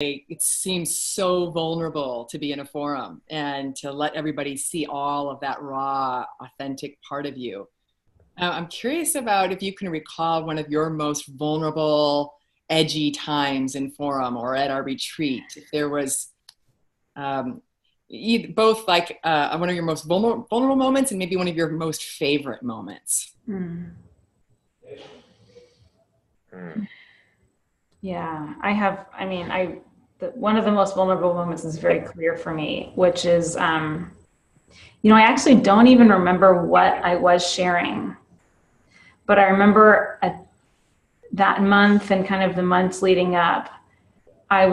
it seems so vulnerable to be in a forum and to let everybody see all of that raw, authentic part of you. I'm curious about if you can recall one of your most vulnerable, edgy times in forum or at our retreat. If there was both like one of your most vulnerable moments and maybe one of your most favorite moments. Yeah, one of the most vulnerable moments is very clear for me, which is, I actually don't even remember what I was sharing, but I remember that month and kind of the months leading up, I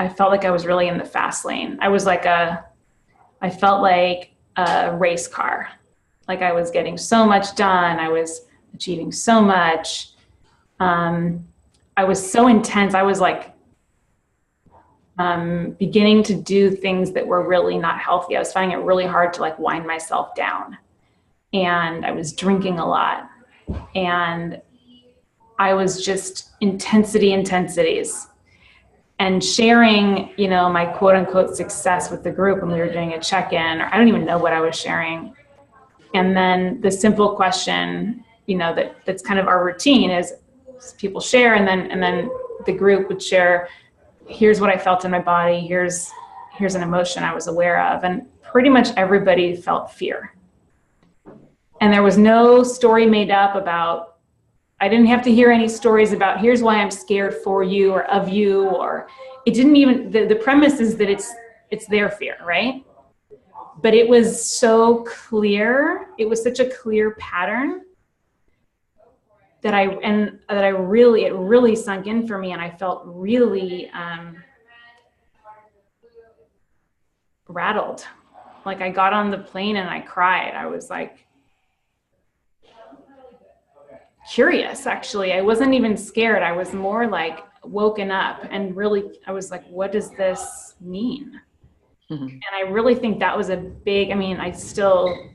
felt like I was really in the fast lane. I felt like a race car. Like I was getting so much done. I was achieving so much. I was so intense. I was like beginning to do things that were really not healthy. I was finding it really hard to like wind myself down. And I was drinking a lot. And I was just intensities. And sharing, my quote unquote success with the group when we were doing a check-in, or I don't even know what I was sharing. And then the simple question, that's kind of our routine is people share and then the group would share, here's what I felt in my body, here's an emotion I was aware of. And pretty much everybody felt fear. And there was no story made up about, I didn't have to hear any stories about here's why I'm scared for you or of you, or it didn't even, the premise is that it's their fear, right? But it was so clear. It was such a clear pattern that it really sunk in for me. And I felt really rattled. Like I got on the plane and I cried. I was like curious, actually. I wasn't even scared. I was more like woken up and really, I was like, what does this mean? And I really think that was a big, I still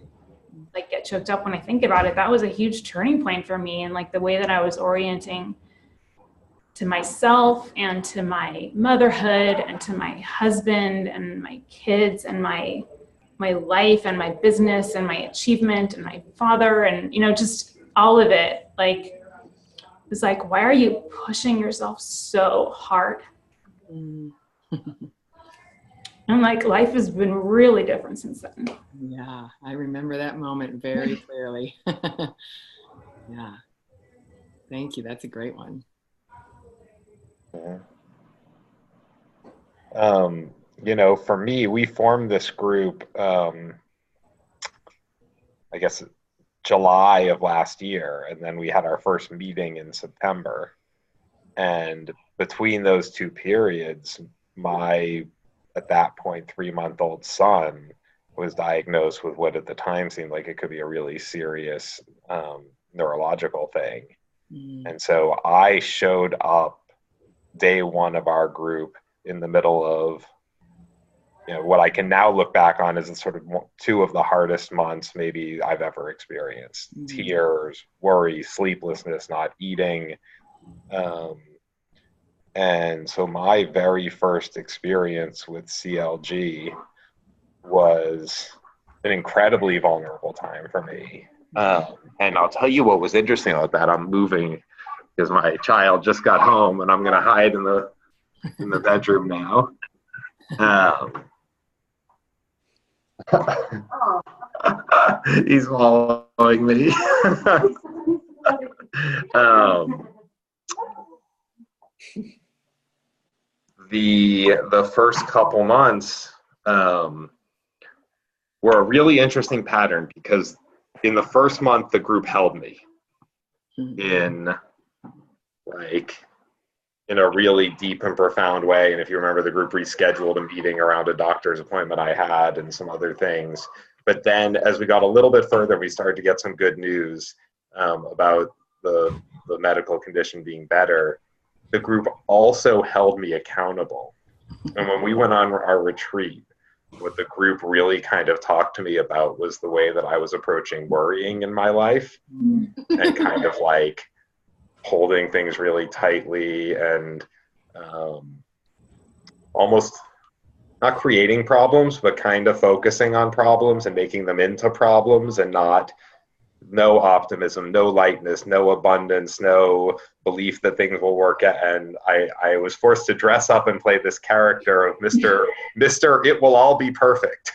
like get choked up when I think about it. That was a huge turning point for me, and like the way that I was orienting to myself and to my motherhood and to my husband and my kids and my life and my business and my achievement and my father and, just all of it. Like, it was like, why are you pushing yourself so hard? And like life has been really different since then. Yeah, I remember that moment very clearly. Yeah. Thank you. That's a great one. For me, we formed this group, I guess, July of last year, and then we had our first meeting in September. And between those two periods, my at that point 3-month-old son was diagnosed with what at the time seemed like it could be a really serious neurological thing. And so I showed up day one of our group in the middle of what I can now look back on as sort of two of the hardest months maybe I've ever experienced. Tears, worry, sleeplessness, not eating. And so my very first experience with CLG was an incredibly vulnerable time for me. And I'll tell you what was interesting about that. I'm moving because my child just got home and I'm going to hide in the bedroom now. He's following me. The first couple months were a really interesting pattern because in the first month the group held me in a really deep and profound way. And if you remember, the group rescheduled a meeting around a doctor's appointment I had and some other things. But then as we got a little bit further, we started to get some good news about the medical condition being better. The group also held me accountable. And when we went on our retreat, what the group really kind of talked to me about was the way that I was approaching worrying in my life and kind of like holding things really tightly and almost not creating problems, but kind of focusing on problems and making them into problems, and not no optimism, no lightness, no abundance, no belief that things will work out. And I was forced to dress up and play this character of Mr. It will all be perfect.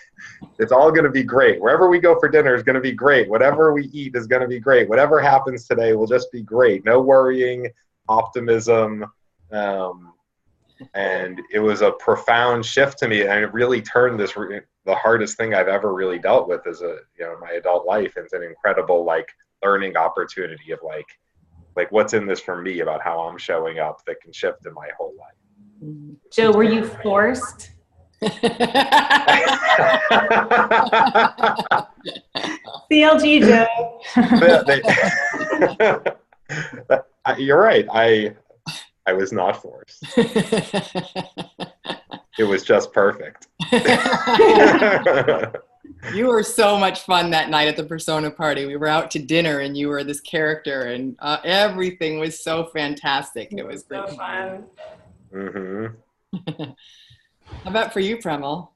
It's all going to be great. Wherever we go for dinner is going to be great. Whatever we eat is going to be great. Whatever happens today will just be great. No worrying, optimism. And it was a profound shift to me. And it really turned the hardest thing I've ever really dealt with as my adult life into an incredible, like, learning opportunity of like what's in this for me about how I'm showing up that can shift in my whole life. Joe, were you forced? CLG, Joe. You're right. I was not forced. It was just perfect. You were so much fun that night at the Persona party. We were out to dinner and you were this character, and everything was so fantastic. It was so fun. Mm-hmm. How about for you, Premal?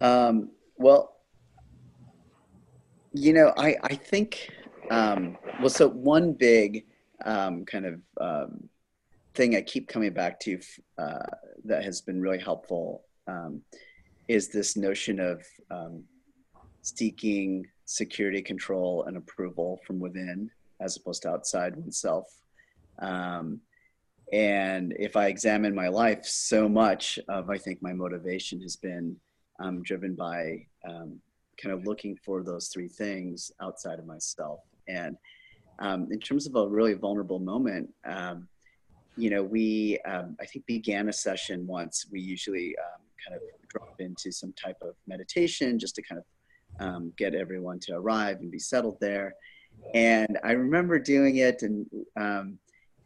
Well, I think, so one big kind of thing I keep coming back to that has been really helpful is this notion of seeking security, control, and approval from within as opposed to outside oneself. And if I examine my life, so much of, I think, my motivation has been driven by kind of looking for those three things outside of myself. And in terms of a really vulnerable moment, we, I think, began a session once. We usually kind of drop into some type of meditation just to kind of get everyone to arrive and be settled there. And I remember doing it, and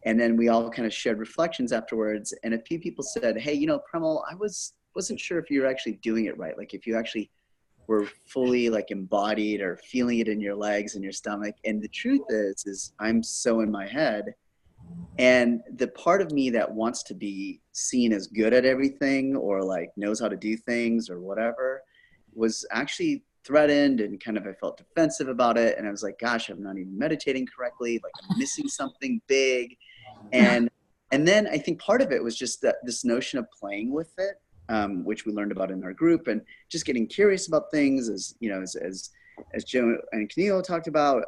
then we all kind of shared reflections afterwards. And a few people said, hey, Premal, I wasn't sure if you were actually doing it right. Like if you actually were fully like embodied or feeling it in your legs and your stomach. And the truth is I'm so in my head. And the part of me that wants to be seen as good at everything or like knows how to do things or whatever was actually threatened, and kind of I felt defensive about it. And I was like, gosh, I'm not even meditating correctly. Like I'm missing something big. And then I think part of it was just that this notion of playing with it, which we learned about in our group, and just getting curious about things as Joe and Keneal talked about.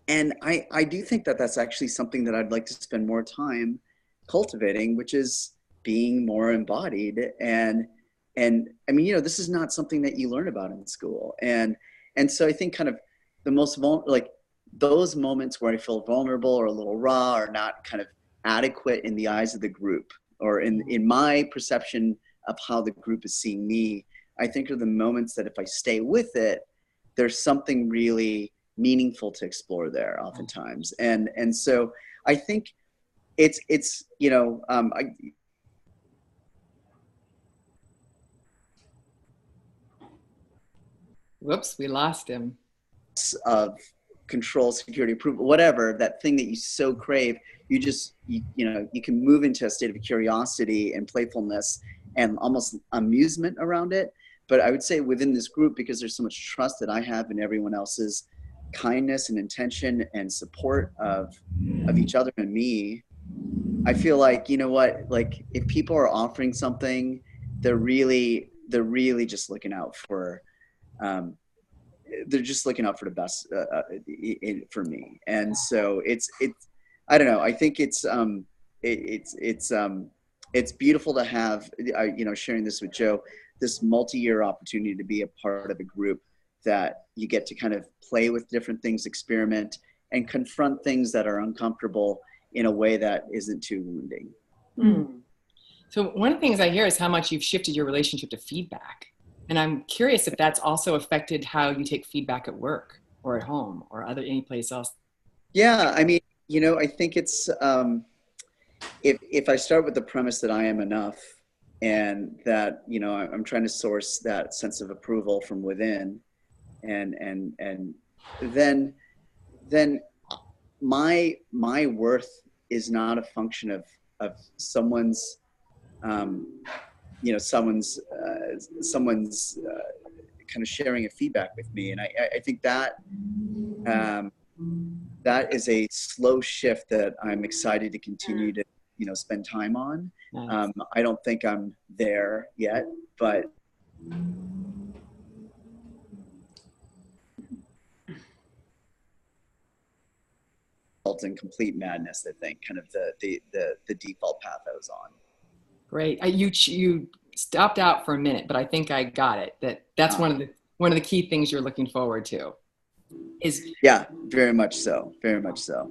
And I do think that that's actually something that I'd like to spend more time cultivating, which is being more embodied. And I mean, this is not something that you learn about in school. And so I think kind of the most like those moments where I feel vulnerable or a little raw or not kind of adequate in the eyes of the group or in my perception of how the group is seeing me, I think are the moments that if I stay with it, there's something really meaningful to explore there oftentimes. And so I think it's Whoops, we lost him. Of control, security, approval, whatever, that thing that you so crave, you can move into a state of curiosity and playfulness and almost amusement around it. But I would say within this group, because there's so much trust that I have in everyone else's kindness and intention and support of each other and me, I feel like, like if people are offering something, they're really just looking out for they're just looking out for the best for me. And so it's I don't know, I think it's beautiful to have sharing this with Joe, this multi-year opportunity to be a part of a group that you get to kind of play with different things, experiment, and confront things that are uncomfortable in a way that isn't too wounding. Mm. So one of the things I hear is how much you've shifted your relationship to feedback. And I'm curious if that's also affected how you take feedback at work or at home or any place else. Yeah, I mean, I think it's, if I start with the premise that I am enough and that, I'm trying to source that sense of approval from within, and then my worth is not a function of someone's, someone's kind of sharing a feedback with me. And I think that that is a slow shift that I'm excited to continue to, spend time on. Nice. I don't think I'm there yet, but in complete madness, I think, kind of the default path I was on. Great. You stopped out for a minute, but I think I got it. That's one of the key things you're looking forward to. Yeah, very much so. Very much so.